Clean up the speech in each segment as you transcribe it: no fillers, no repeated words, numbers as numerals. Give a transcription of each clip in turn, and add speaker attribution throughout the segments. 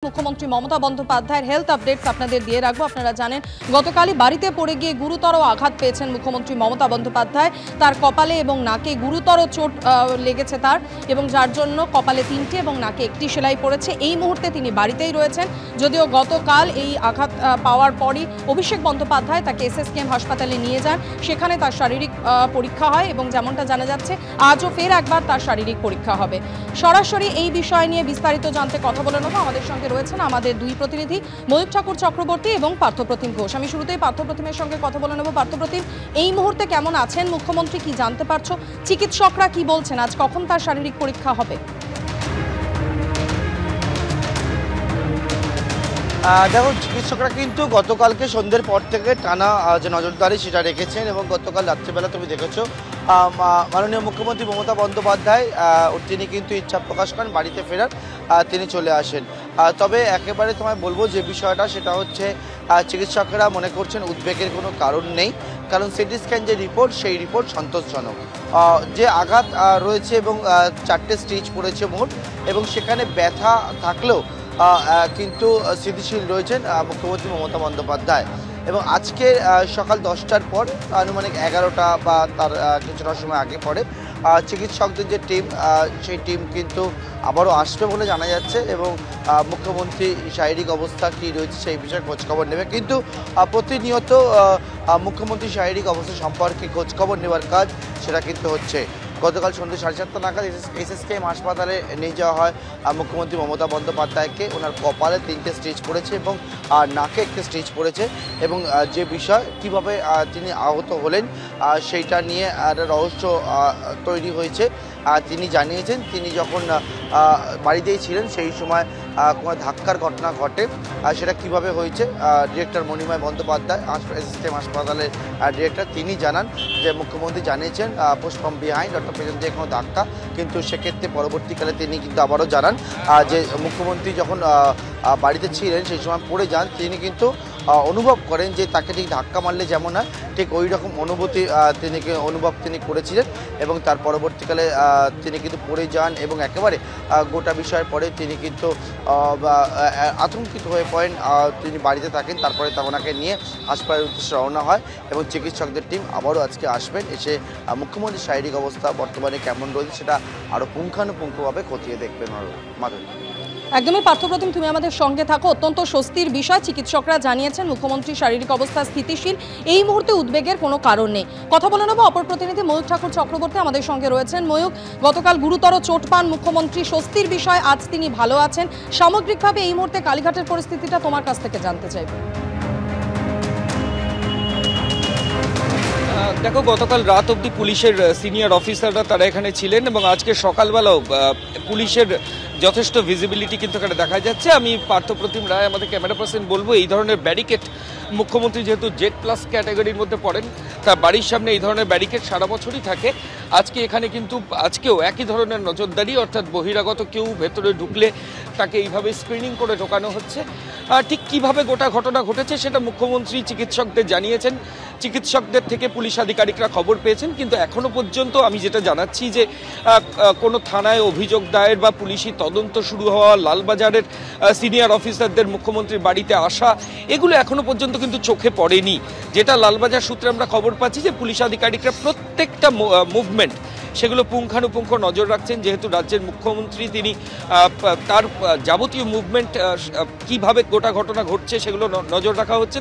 Speaker 1: মুখ্যমন্ত্রী মমতা বন্দ্যোপাধ্যায়ের health updates আপনাদের দিয়ে রাখবো। আপনারা জানেন গতকালই বাড়িতে পড়ে গিয়ে গুরুতর আঘাত পেয়েছেন মুখ্যমন্ত্রী মমতা বন্দ্যোপাধ্যায়। তার কপালে এবং নাকে গুরুতর চোট লেগেছে তার, এবং যার জন্য কপালে 3টি এবং নাকে 1টি সেলাই পড়েছে। এই মুহূর্তে তিনি বাড়িতেই রয়েছেন, যদিও গতকাল এই আঘাত পাওয়ার পরই অভিষেক বন্দ্যোপাধ্যায় তাকে SSKM হাসপাতালে নিয়ে যান। সেখানে তার শারীরিক পরীক্ষা হয় এবং যেমনটা জানা যাচ্ছে আজও ফের একবার তার শারীরিক পরীক্ষা হবে। সরাসরি এই বিষয় নিয়ে বিস্তারিত জানতে কথা বলে নেব। আমাদের সঙ্গে রয়েছেন আমাদের দুই প্রতিনিধি ময়ূক ঠাকুর চক্রবর্তী এবং পার্থপ্রতিম ঘোষ। আমি শুরুতেই পার্থপ্রতিমের সঙ্গে কথা বলে নেব। পার্থপ্রতিম, এই মুহূর্তে কেমন আছেন মুখ্যমন্ত্রী, কি জানতে পারছো? চিকিৎসকরা কি বলছেন, আজ কখন তার শারীরিক পরীক্ষা হবে?
Speaker 2: দেখো, চিকিৎসকরা কিন্তু গতকালকে সন্ধ্যের পর থেকে টানা যে নজরদারি সেটা রেখেছেন এবং গতকাল রাত্রিবেলা তুমি দেখেছো মাননীয় মুখ্যমন্ত্রী মমতা বন্দ্যোপাধ্যায় তিনি কিন্তু ইচ্ছা প্রকাশ করেন বাড়িতে ফেরার, তিনি চলে আসেন। তবে একেবারে তোমায় বলবো যে বিষয়টা সেটা হচ্ছে চিকিৎসকরা মনে করছেন উদ্বেগের কোনো কারণ নেই, কারণ সিটি স্ক্যান যে রিপোর্ট সেই রিপোর্ট সন্তোষজনক। যে আঘাত রয়েছে এবং 4টে স্টিচ পড়েছে মোট, এবং সেখানে ব্যথা থাকলেও কিন্তু স্থিতিশীল রয়েছেন মুখ্যমন্ত্রী মমতা বন্দ্যোপাধ্যায়। এবং আজকে সকাল 10টার পর আনুমানিক 11টা বা তার কিছুটা সময় আগে পরে চিকিৎসকদের যে টিম সেই টিম কিন্তু আবারও আসবে বলে জানা যাচ্ছে, এবং মুখ্যমন্ত্রী শারীরিক অবস্থা কী রয়েছে সেই বিষয়ে খোঁজখবর নেবে। কিন্তু প্রতিনিয়ত মুখ্যমন্ত্রী শারীরিক অবস্থা সম্পর্কে খোঁজখবর নেওয়ার কাজ সেটা কিন্তু হচ্ছে। গতকাল সন্ধ্যে 7:30 নাগাদ SSKM হাসপাতালে নিয়ে যাওয়া হয় মুখ্যমন্ত্রী মমতা বন্দ্যোপাধ্যায়কে। ওনার কপালে 3টে স্টিচ পড়েছে এবং নাকে 1টি স্টিচ পড়েছে, এবং যে বিষয় কীভাবে তিনি আহত হলেন সেইটা নিয়ে একটা রহস্য তৈরি হয়েছে। তিনি জানিয়েছেন তিনি যখন বাড়িতেই ছিলেন সেই সময় কোনো ধাক্কার ঘটনা ঘটে, সেটা কিভাবে হয়েছে ডিরেক্টর মণিময় বন্দ্যোপাধ্যায় SSKM হাসপাতালের ডিরেক্টর তিনি জানান যে মুখ্যমন্ত্রী জানিয়েছেন পোস্ট ফ্রম বিহাইন্ড, অর্থাৎ পেছন দিয়ে কোনো ধাক্কা, কিন্তু সেক্ষেত্রে পরবর্তীকালে তিনি কিন্তু আবারও জানান যে মুখ্যমন্ত্রী যখন বাড়িতে ছিলেন সেই সময় পড়ে যান, তিনি কিন্তু অনুভব করেন যে তাকে ঠিক ধাক্কা মারলে যেমন হয় ঠিক ওই রকম অনুভূতি তিনি করেছিলেন, এবং তার পরবর্তীকালে তিনি কিন্তু পড়ে যান এবং একেবারে গোটা বিষয়ের পরে তিনি কিন্তু আতঙ্কিত হয়ে পড়েন। তিনি বাড়িতে থাকেন, তারপরে ওনাকে নিয়ে হাসপাতালের উদ্দেশ্যে রওনা হয় এবং চিকিৎসকদের টিম আবারও আজকে আসবেন, এসে মুখ্যমন্ত্রীর শারীরিক অবস্থা বর্তমানে কেমন রয়েছে সেটা আরও পুঙ্খানুপুঙ্খভাবে খতিয়ে দেখবেন। মাধুরী,
Speaker 1: একদমই পার্থপ্রতিম, তুমি আমাদের সঙ্গে থাকো। অত্যন্ত স্বস্তির বিষয়, চিকিৎসকরা জানিয়েছেন মুখ্যমন্ত্রীর শারীরিক অবস্থা স্থিতিশীল, এই মুহূর্তে উদ্বেগের কোনো কারণ নেই। কথা বলে নেব অপর প্রতিনিধি ময়ূক ঠাকুর চক্রবর্তী আমাদের সঙ্গে রয়েছেন। ময়ূক, গতকাল গুরুতর চোট পান মুখ্যমন্ত্রী, স্বস্তির বিষয় আজ তিনি ভালো আছেন। সামগ্রিকভাবে এই মুহূর্তে কালীঘাটের পরিস্থিতিটা তোমার কাছ থেকে জানতে চাইব।
Speaker 3: দেখো, গতকাল রাত অবধি পুলিশের সিনিয়র অফিসাররা তারা এখানে ছিলেন, এবং আজকে সকালবেলাও পুলিশের যথেষ্ট ভিজিবিলিটি কিন্তু এখানে দেখা যাচ্ছে। আমি পার্থপ্রতিম রায় আমাদের ক্যামেরা পার্সন বলবো, এই ধরনের ব্যারিকেড মুখ্যমন্ত্রী যেহেতু জেড প্লাস ক্যাটাগরির মধ্যে পড়েন, তার বাড়ির সামনে এই ধরনের ব্যারিকেড সারা বছরই থাকে। আজকে এখানে কিন্তু আজকেও একই ধরনের নজরদারি, অর্থাৎ বহিরাগত কেউ ভেতরে ঢুকলে তাকে এইভাবে স্ক্রিনিং করে ঢোকানো হচ্ছে। ঠিক কিভাবে গোটা ঘটনা ঘটেছে সেটা মুখ্যমন্ত্রী চিকিৎসকদের জানিয়েছেন, চিকিৎসকদের থেকে পুলিশ আধিকারিকরা খবর পেয়েছেন, কিন্তু এখনো পর্যন্ত আমি যেটা জানাচ্ছি যে কোনো থানায় অভিযোগ দায়ের বা পুলিশি তদন্ত শুরু হওয়া, লালবাজারের সিনিয়র অফিসারদের মুখ্যমন্ত্রীর বাড়িতে আসা, এগুলো এখনো পর্যন্ত কিন্তু চোখে পড়েনি। যেটা লালবাজার সূত্রে আমরা খবর পাচ্ছি যে পুলিশ আধিকারিকরা প্রত্যেকটা মুভমেন্ট সেগুলো পুঙ্খানুপুঙ্খ নজর রাখছেন, যেহেতু রাজ্যের মুখ্যমন্ত্রী তিনি তার যাবতীয় মুভমেন্ট কিভাবে গোটা ঘটনা ঘটছে সেগুলো নজর রাখা হচ্ছে।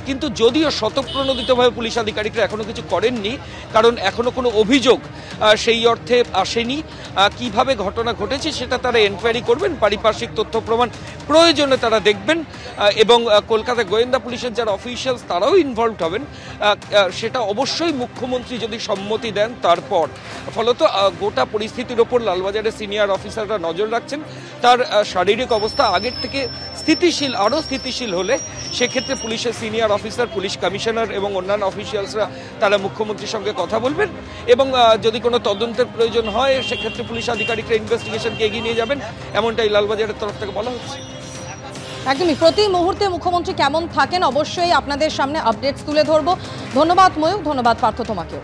Speaker 3: কিন্তু যদিও স্বতঃপ্রণোদিতভাবে পুলিশ আধিকারিকরা এখনও কিছু করেননি, কারণ এখনও কোনো অভিযোগ সেই অর্থে আসেনি। কিভাবে ঘটনা ঘটেছে সেটা তারা এনকোয়ারি করবেন, পারিপার্শ্বিক তথ্য প্রমাণ প্রয়োজনে তারা দেখবেন, এবং কলকাতা গোয়েন্দা পুলিশের যারা অফিসিয়ালস তারাও ইনভলভড হবেন। সেটা অবশ্যই মুখ্যমন্ত্রী যদি সম্মতি দেন তারপর। ফলত গোটা পরিস্থিতির ওপর লালবাজারের সিনিয়র অফিসাররা নজর রাখছেন। তার শারীরিক অবস্থা আগের থেকে স্থিতিশীল, আরও স্থিতিশীল হলে সেক্ষেত্রে পুলিশের সিনিয়র অফিসার, পুলিশ কমিশনার এবং অন্যান্য অফিসিয়ালসরা তারা মুখ্যমন্ত্রীর সঙ্গে কথা বলবেন, এবং যদি কোনো তদন্তের প্রয়োজন হয় সেক্ষেত্রে পুলিশ আধিকারিকরা ইনভেস্টিগেশনকে এগিয়ে নিয়ে যাবেন, এমনটাই লালবাজারের তরফ থেকে বলা হচ্ছে।
Speaker 1: একদমই, প্রতি মুহূর্তে মুখ্যমন্ত্রী কেমন থাকেন অবশ্যই আপনাদের সামনে আপডেটস তুলে ধরবো। ধন্যবাদ ময়ূক, ধন্যবাদ পার্থ তোমাকেও।